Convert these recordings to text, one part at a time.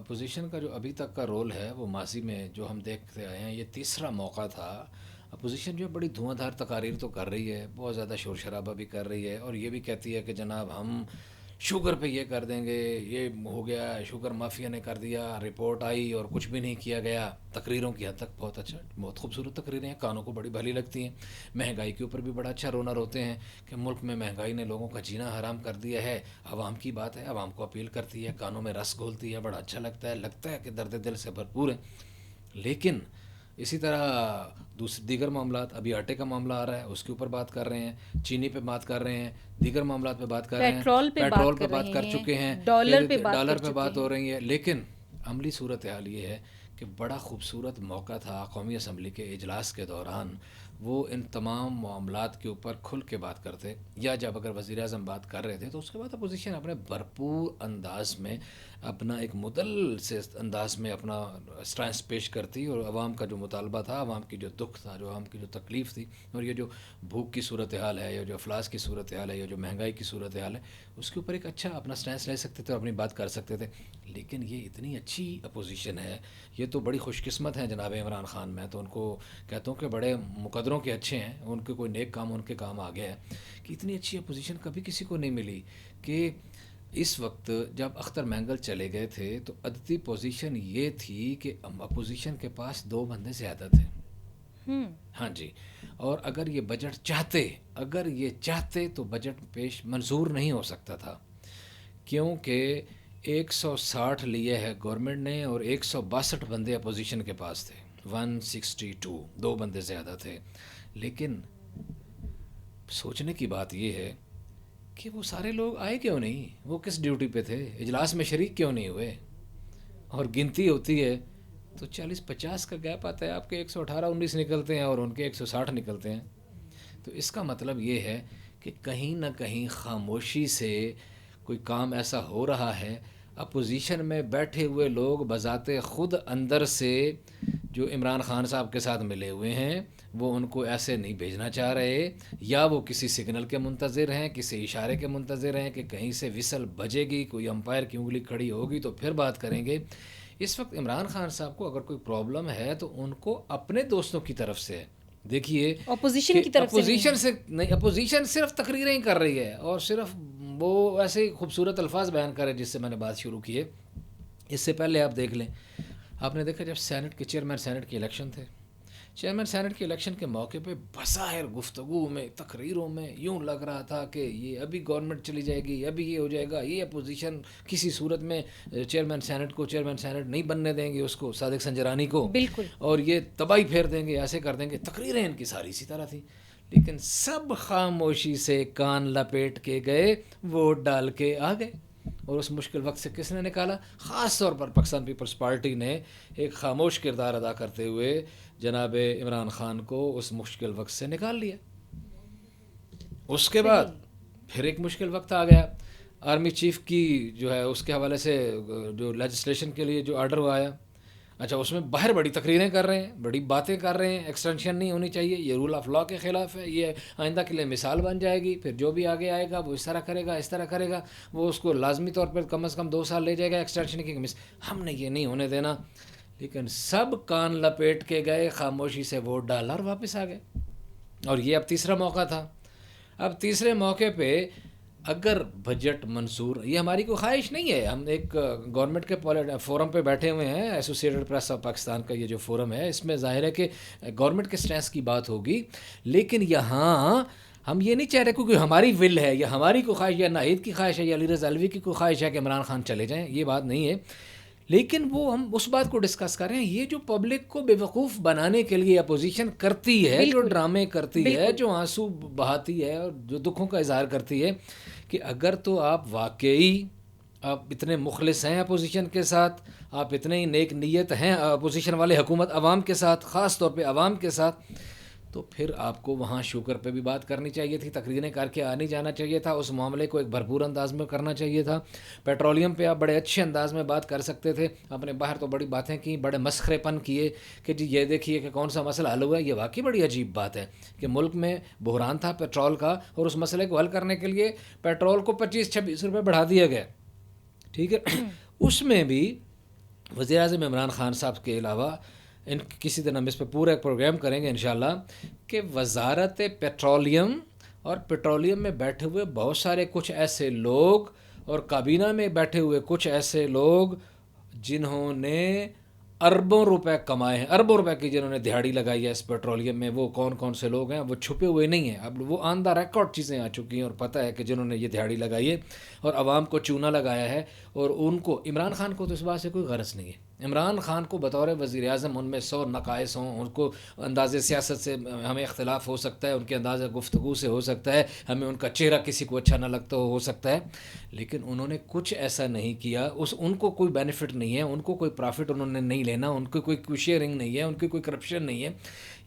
Opposition کا جو ابھی تک کا رول ہے وہ ماضی میں جو ہم دیکھتے آئے ہیں، یہ تیسرا موقع تھا۔ اپوزیشن جو ہے بڑی دھواں دھار تقاریر تو کر رہی ہے، بہت زیادہ شور شرابہ بھی کر رہی ہے، اور یہ بھی کہتی ہے کہ جناب ہم شوگر پہ یہ کر دیں گے، یہ ہو گیا، شوگر مافیا نے کر دیا، رپورٹ آئی اور کچھ بھی نہیں کیا گیا۔ تقریروں کی حد تک بہت اچھا، بہت خوبصورت تقریریں ہیں، کانوں کو بڑی بھلی لگتی ہیں۔ مہنگائی کے اوپر بھی بڑا اچھا رونا روتے ہیں کہ ملک میں مہنگائی نے لوگوں کا جینا حرام کر دیا ہے، عوام کی بات ہے، عوام کو اپیل کرتی ہے، کانوں میں رس گھولتی ہے، بڑا اچھا لگتا ہے کہ درد دل سے بھرپور ہے۔ لیکن اسی طرح دیگر معاملات، ابھی آٹے کا معاملہ آ رہا ہے، اس کے اوپر بات کر رہے ہیں، چینی پہ بات کر رہے ہیں، دیگر معاملات پہ بات کر رہے ہیں، پیٹرول پہ پیٹرول بات پہ کر بات رہے کر ہیں، چکے ہیں، ڈالر پھر پہ بات ڈالر کر پہ چکے بات ہیں۔ ہو رہی ہے۔ لیکن عملی صورتحال یہ ہے کہ بڑا خوبصورت موقع تھا قومی اسمبلی کے اجلاس کے دوران، وہ ان تمام معاملات کے اوپر کھل کے بات کرتے، یا جب اگر وزیر اعظم بات کر رہے تھے تو اس کے بعد اپوزیشن اپنے بھرپور انداز میں، اپنا ایک مدل سے انداز میں اپنا اسٹانس پیش کرتی، اور عوام کا جو مطالبہ تھا، عوام کی جو دکھ تھا، جو عوام کی جو تکلیف تھی، اور یہ جو بھوک کی صورتحال ہے، یا جو افلاس کی صورتحال ہے، یا جو مہنگائی کی صورتحال ہے، اس کے اوپر ایک اچھا اپنا اسٹانس لے سکتے تھے اور اپنی بات کر سکتے تھے۔ لیکن یہ اتنی اچھی اپوزیشن ہے، یہ تو بڑی خوش قسمت ہیں جناب عمران خان۔ میں تو ان کو کہتا ہوں کہ بڑے مقدروں کے اچھے ہیں، ان کے کوئی نیک کام ان کے کام آ گیا ہے کہ اتنی اچھی اپوزیشن کبھی کسی کو نہیں ملی۔ کہ اس وقت جب اختر مینگل چلے گئے تھے تو عددی پوزیشن یہ تھی کہ اپوزیشن کے پاس 2 بندے زیادہ تھے۔ ہاں جی، اور اگر یہ بجٹ چاہتے تو بجٹ پیش منظور نہیں ہو سکتا تھا، کیونکہ 160 لیے ہے گورنمنٹ نے اور 162 بندے اپوزیشن کے پاس تھے، 162، 2 بندے زیادہ تھے۔ لیکن سوچنے کی بات یہ ہے کہ وہ سارے لوگ آئے کیوں نہیں؟ وہ کس ڈیوٹی پہ تھے؟ اجلاس میں شریک کیوں نہیں ہوئے؟ اور گنتی ہوتی ہے تو 40-50 کا گیپ آتا ہے، آپ کے 118-19 نکلتے ہیں اور ان کے 160 نکلتے ہیں۔ تو اس کا مطلب یہ ہے کہ کہیں نہ کہیں خاموشی سے کوئی کام ایسا ہو رہا ہے، اپوزیشن میں بیٹھے ہوئے لوگ بذات خود اندر سے جو عمران خان صاحب کے ساتھ ملے ہوئے ہیں وہ ان کو ایسے نہیں بھیجنا چاہ رہے، یا وہ کسی سگنل کے منتظر ہیں، کسی اشارے کے منتظر ہیں کہ کہیں سے وسل بجے گی، کوئی امپائر کی انگلی کھڑی ہوگی تو پھر بات کریں گے۔ اس وقت عمران خان صاحب کو اگر کوئی پرابلم ہے تو ان کو اپنے دوستوں کی طرف سے ہے۔ دیکھیے اپوزیشن کہ کی طرف سے اپوزیشن سے نہیں، اپوزیشن صرف تقریریں ہی کر رہی ہے اور صرف وہ ایسے ہی خوبصورت الفاظ بیان کر رہے جس سے میں نے بات شروع کی ہے۔ اس سے پہلے آپ دیکھ لیں، آپ نے دیکھا جب سینٹ کے چیئرمین سینٹ کے الیکشن تھے، چیئرمین سینٹ کے الیکشن کے موقع پہ بظاہر گفتگو میں، تقریروں میں یوں لگ رہا تھا کہ یہ ابھی گورنمنٹ چلی جائے گی، ابھی یہ ہو جائے گا، یہ اپوزیشن کسی صورت میں چیئرمین سینٹ نہیں بننے دیں گے اس کو، صادق سنجرانی کو، بالکل اور یہ تباہی پھیر دیں گے، ایسے کر دیں گے۔ تقریریں ان کی ساری اسی طرح تھی، لیکن سب خاموشی سے کان لپیٹ کے گئے، ووٹ ڈال کے آ گئے۔ اور اس مشکل وقت سے کس نے نکالا؟ خاص طور پر پاکستان پیپلز پارٹی نے ایک خاموش کردار ادا کرتے ہوئے جناب عمران خان کو اس مشکل وقت سے نکال لیا۔ اس کے بعد پھر ایک مشکل وقت آ گیا، آرمی چیف کی جو ہے اس کے حوالے سے جو لیجسلیشن کے لیے جو آرڈر آیا، اچھا اس میں باہر بڑی تقریریں کر رہے ہیں، بڑی باتیں کر رہے ہیں، ایکسٹینشن نہیں ہونی چاہیے، یہ رول آف لا کے خلاف ہے، یہ آئندہ کے لیے مثال بن جائے گی، پھر جو بھی آگے آئے گا وہ اس طرح کرے گا، اس طرح کرے گا، وہ اس کو لازمی طور پر کم از کم 2 سال لے جائے گا ایکسٹینشن کی۔ ہم نے یہ نہیں ہونے دینا۔ لیکن سب کان لپیٹ کے گئے، خاموشی سے ووٹ ڈالا اور واپس آ گئے۔ اور یہ اب تیسرا موقع تھا۔ اب تیسرے موقع پہ اگر بجٹ منظور، یہ ہماری کوئی خواہش نہیں ہے، ہم ایک گورنمنٹ کے فورم پہ بیٹھے ہوئے ہیں، ایسوسیٹڈ پریس آف پاکستان کا یہ جو فورم ہے، اس میں ظاہر ہے کہ گورنمنٹ کے سٹینس کی بات ہوگی، لیکن یہاں ہم یہ نہیں چاہ رہے کیونکہ ہماری ول ہے یا ہماری کوئی خواہش، یا ناہید کی خواہش ہے یا علی رضا الوی کی کوئی خواہش ہے کہ عمران خان چلے جائیں، یہ بات نہیں ہے۔ لیکن وہ ہم اس بات کو ڈسکس کر رہے ہیں، یہ جو پبلک کو بے وقوف بنانے کے لیے اپوزیشن کرتی ہے، جو ڈرامے کرتی ہے، جو آنسو بہاتی ہے اور جو دکھوں کا اظہار کرتی ہے، کہ اگر تو آپ واقعی آپ اتنے مخلص ہیں اپوزیشن کے ساتھ، آپ اتنے ہی نیک نیت ہیں اپوزیشن والے حکومت عوام کے ساتھ، خاص طور پہ عوام کے ساتھ، تو پھر آپ کو وہاں شوگر پہ بھی بات کرنی چاہیے تھی، تقریریں کر کے آنے جانا چاہیے تھا، اس معاملے کو ایک بھرپور انداز میں کرنا چاہیے تھا۔ پیٹرولیم پہ آپ بڑے اچھے انداز میں بات کر سکتے تھے، اپنے باہر تو بڑی باتیں کی، بڑے مسخرے پن کیے کہ جی یہ دیکھیے کہ کون سا مسئلہ حل ہوا ہے۔ یہ واقعی بڑی عجیب بات ہے کہ ملک میں بحران تھا پیٹرول کا، اور اس مسئلے کو حل کرنے کے لیے پیٹرول کو 25-26 روپے بڑھا دیا گیا، ٹھیک ہے۔ اس میں بھی وزیر اعظم عمران خان صاحب کے علاوہ کسی دن ہم اس پہ پورا ایک پروگرام کریں گے انشاءاللہ کہ وزارت پیٹرولیم اور پیٹرولیم میں بیٹھے ہوئے بہت سارے کچھ ایسے لوگ اور کابینہ میں بیٹھے ہوئے کچھ ایسے لوگ جنہوں نے اربوں روپے کمائے ہیں، اربوں روپے کی جنہوں نے دہاڑی لگائی ہے اس پیٹرولیم میں، وہ کون کون سے لوگ ہیں وہ چھپے ہوئے نہیں ہیں، اب وہ آن دا ریکارڈ چیزیں آ چکی ہیں اور پتہ ہے کہ جنہوں نے یہ دہاڑی لگائی ہے اور عوام کو چونا لگایا ہے. اور ان کو عمران خان کو تو اس بات سے کوئی غرض نہیں ہے. عمران خان کو بطور وزیر اعظم ان میں 100 نقائص ہوں، ان کو انداز سیاست سے ہمیں اختلاف ہو سکتا ہے، ان کے انداز گفتگو سے ہو سکتا ہے، ہمیں ان کا چہرہ کسی کو اچھا نہ لگتا ہو سکتا ہے، لیکن انہوں نے کچھ ایسا نہیں کیا، ان کو کوئی بینیفٹ نہیں ہے، ان کو کوئی پرافٹ انہوں نے نہیں لینا، ان کو کوئی شیئرنگ نہیں ہے، ان کی کوئی کرپشن نہیں ہے.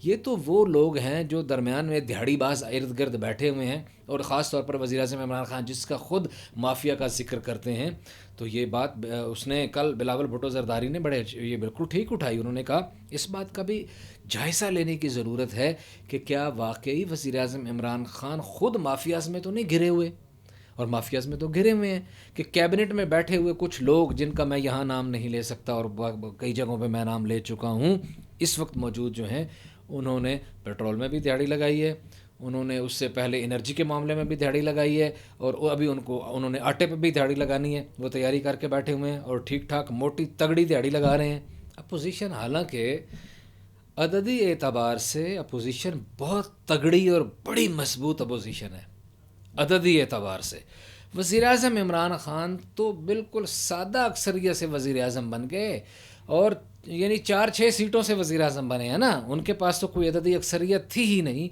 یہ تو وہ لوگ ہیں جو درمیان میں دہاڑی باز ارد گرد بیٹھے ہوئے ہیں، اور خاص طور پر وزیر اعظم عمران خان جس کا خود مافیا کا ذکر کرتے ہیں. تو یہ بات اس نے کل بلاول بھٹو زرداری نے بڑے یہ بالکل ٹھیک اٹھائی. انہوں نے کہا اس بات کا بھی جائزہ لینے کی ضرورت ہے کہ کیا واقعی وزیر اعظم عمران خان خود مافیاز میں تو نہیں گھرے ہوئے، اور مافیاز میں تو گھرے ہوئے ہیں کہ کیبنٹ میں بیٹھے ہوئے کچھ لوگ جن کا میں یہاں نام نہیں لے سکتا اور کئی جگہوں پہ میں نام لے چکا ہوں اس وقت موجود جو ہیں، انہوں نے پیٹرول میں بھی دہاڑی لگائی ہے، انہوں نے اس سے پہلے انرجی کے معاملے میں بھی دہاڑی لگائی ہے، اور ابھی انہوں نے آٹے پہ بھی دہاڑی لگانی ہے، وہ تیاری کر کے بیٹھے ہوئے ہیں اور ٹھیک ٹھاک موٹی تگڑی دہاڑی لگا رہے ہیں. اپوزیشن حالانکہ عددی اعتبار سے اپوزیشن بہت تگڑی اور بڑی مضبوط اپوزیشن ہے عددی اعتبار سے. وزیر اعظم عمران خان تو بالکل سادہ اکثریت سے وزیر اعظم بن گئے، اور یعنی 4-6 سیٹوں سے وزیر اعظم بنے ہیں نا، ان کے پاس تو کوئی عددی اکثریت تھی ہی نہیں.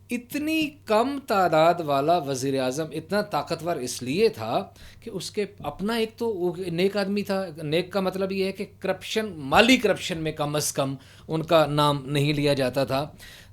اتنی کم تعداد والا وزیر اعظم اتنا طاقتور اس لیے تھا کہ اس کے اپنا ایک تو نیک آدمی تھا. نیک کا مطلب یہ ہے کہ کرپشن، مالی کرپشن میں کم از کم ان کا نام نہیں لیا جاتا تھا.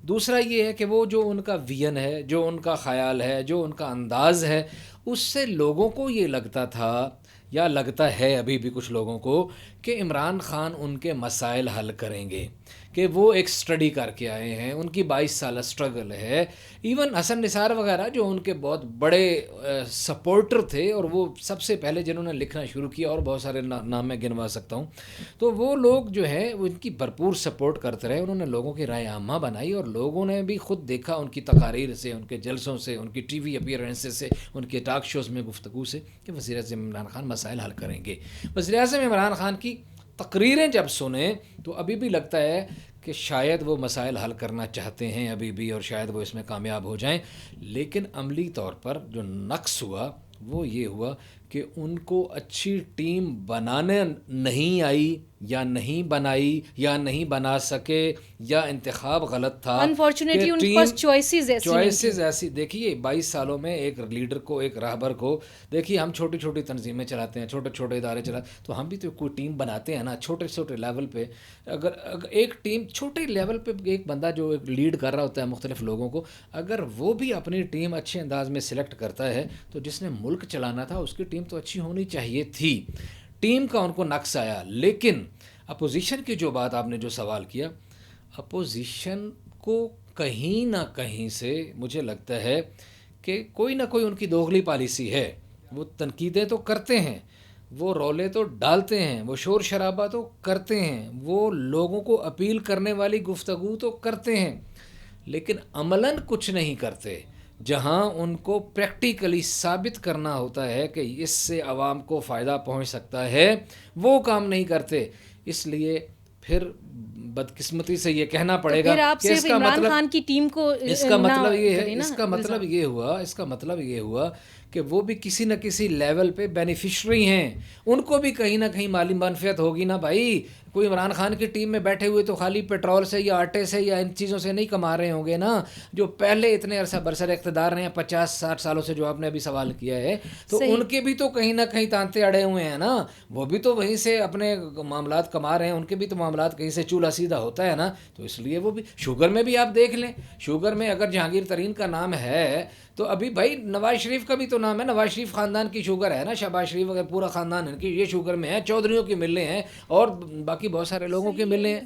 دوسرا یہ ہے کہ وہ جو ان کا ویژن ہے، جو ان کا خیال ہے، جو ان کا انداز ہے، اس سے لوگوں کو یہ لگتا تھا یا لگتا ہے ابھی بھی کچھ لوگوں کو کہ عمران خان ان کے مسائل حل کریں گے، کہ وہ ایک سٹڈی کر کے آئے ہیں، ان کی 22 سالہ سٹرگل ہے. ایون حسن نثار وغیرہ جو ان کے بہت بڑے سپورٹر تھے اور وہ سب سے پہلے جنہوں نے لکھنا شروع کیا، اور بہت سارے نام میں گنوا سکتا ہوں، تو وہ لوگ جو ہے وہ ان کی بھرپور سپورٹ کرتے رہے. انہوں نے لوگوں کی رائے عامہ بنائی اور لوگوں نے بھی خود دیکھا ان کی تقاریر سے، ان کے جلسوں سے، ان کی ٹی وی اپیئرنسز سے، ان کے ٹاک شوز میں گفتگو سے کہ وزیر اعظم عمران خان مسائل حل کریں گے. وزیر اعظم عمران خان کی تقریریں جب سنیں تو ابھی بھی لگتا ہے کہ شاید وہ مسائل حل کرنا چاہتے ہیں ابھی بھی، اور شاید وہ اس میں کامیاب ہو جائیں. لیکن عملی طور پر جو نقص ہوا وہ یہ ہوا کہ ان کو اچھی ٹیم بنانے نہیں آئی، یا نہیں بنائی، یا نہیں بنا سکے، یا انتخاب غلط تھا. انفارچونیٹلی ان کے پاس چوائسیز ایسی دیکھیے 22 سالوں میں ایک لیڈر کو، ایک راہبر کو، دیکھیے ہم چھوٹی چھوٹی تنظیمیں چلاتے ہیں، چھوٹے چھوٹے ادارے چلاتے ہیں، تو ہم بھی تو کوئی ٹیم بناتے ہیں نا چھوٹے چھوٹے لیول پہ. اگر ایک ٹیم چھوٹے لیول پہ ایک بندہ جو لیڈ کر رہا ہوتا ہے مختلف لوگوں کو، اگر وہ بھی اپنی ٹیم اچھے انداز میں سلیکٹ کرتا ہے تو جس نے ملک چلانا تھا اس کی ٹیم تو اچھی ہونی چاہیے تھی. ٹیم کا ان کو نقص آیا. لیکن اپوزیشن کی جو بات آپ نے جو سوال کیا، اپوزیشن کو کہیں نہ کہیں سے مجھے لگتا ہے کہ کوئی نہ کوئی ان کی دوغلی پالیسی ہے. وہ تنقیدیں تو کرتے ہیں، وہ رولے تو ڈالتے ہیں، وہ شور شرابہ تو کرتے ہیں، وہ لوگوں کو اپیل کرنے والی گفتگو تو کرتے ہیں، لیکن عملاً کچھ نہیں کرتے. جہاں ان کو پریکٹیکلی ثابت کرنا ہوتا ہے کہ اس سے عوام کو فائدہ پہنچ سکتا ہے، وہ کام نہیں کرتے. اس لیے پھر بدقسمتی سے یہ کہنا پڑے گا کہ اس کا عمران خان کی ٹیم کو اس کا مطلب یہ ہوا کہ وہ بھی کسی نہ کسی لیول پہ بینیفیشری ہیں. ان کو بھی کہیں نہ کہیں مالی منفعت ہوگی نا بھائی. کوئی عمران خان کی ٹیم میں بیٹھے ہوئے تو خالی پیٹرول سے یا آٹے سے یا ان چیزوں سے نہیں کما رہے ہوں گے نا. جو پہلے اتنے عرصہ برسر اقتدار رہے ہیں 50-60 سالوں سے، جو آپ نے ابھی سوال کیا ہے، تو ان کے بھی تو کہیں نہ کہیں تانتے اڑے ہوئے ہیں نا. وہ بھی تو وہیں سے اپنے معاملات کما رہے ہیں، ان کے بھی تو معاملات کہیں سے چولہا سیدھا ہوتا ہے نا. تو اس لیے وہ بھی شوگر میں بھی آپ دیکھ لیں، شوگر میں اگر جہانگیر ترین کا نام ہے تو ابھی بھائی نواز شریف کا بھی تو نام ہے. نواز شریف خاندان کی شوگر ہے نا، شہباز شریف وغیرہ پورا خاندان ان کی یہ شوگر میں ہے، چودھریوں کی ملیں ہیں، اور باقی بہت سارے لوگوں کے ملیں ہیں.